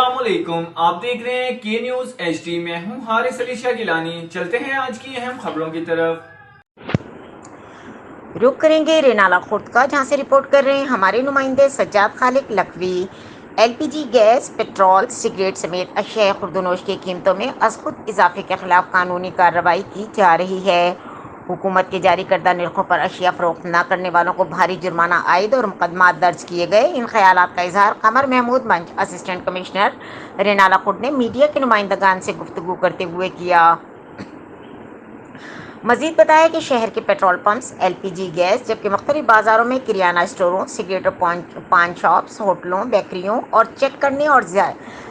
अस्सलाम वालेकुम, आप देख रहे हैं के न्यूज HD। में हूं हारिस अली शाह गिलानी। चलते हैं आज की अहम खबरों की तरफ। रुक करेंगे रेनाला खुर्द का, जहां से रिपोर्ट कर रहे हैं हमारे नुमाइंदे सज्जाद खालिक Lakhvi. LPG gas, petrol, cigarette समेत अशिया खुर्दनोश की कीमतों में अज खुद इजाफे के खिलाफ कानूनी कार्रवाई की जा रही है। हुकूमत के जारी करदा निर्खों पर अशिया फरोख्त न करने वालों को भारी जुर्माना आयद और मुकदमा दर्ज किए गए। इन ख्यालात का इजहार कमर महमूद मंच, असिस्टेंट कमिश्नर रेनाला खुर्द ने मीडिया के नुमाइंदगान से गुफ्तगू करते हुए किया। मजीद बताया कि शहर के पेट्रोल पंप्स, LPG गैस, जबकि मुख्तलिफ बाज़ारों में किराना स्टोरों, सिगरेट और पान शॉप्स, होटलों, बेकरियों और चेक करने और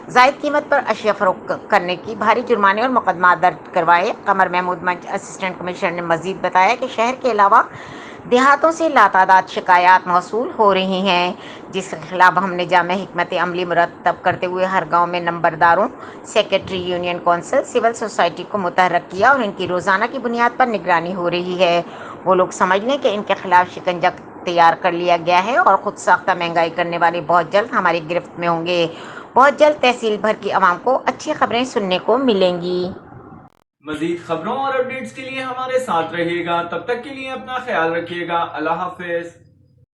जायद कीमत पर अशिया फरोख्त करने की भारी जुर्माने और मुकदमा दर्ज करवाए। कमर महमूद मंच, असिस्टेंट कमिश्नर ने मजीद बताया कि शहर के अलावा देहातों से लातादाद शिकायत मौसूल हो रही हैं, जिसके खिलाफ हमने जामे हिकमत अमली मुरतब करते हुए हर गांव में नंबरदारों, secretary, union council, civil society को मुतहर्रिक किया और इनकी रोज़ाना की बुनियाद पर निगरानी हो रही है। वो लोग समझ लें कि इनके खिलाफ शिकंजा तैयार कर लिया गया है और खुद साख्ता महंगाई करने वाले बहुत जल्द हमारी गिरफ्त में होंगे। बहुत जल्द तहसील भर की आवाम को अच्छी खबरें सुनने को मिलेंगी। मजीद खबरों और अपडेट्स के लिए हमारे साथ रहिएगा। तब तक के लिए अपना ख्याल रखिएगा। अल्लाह हाफिज।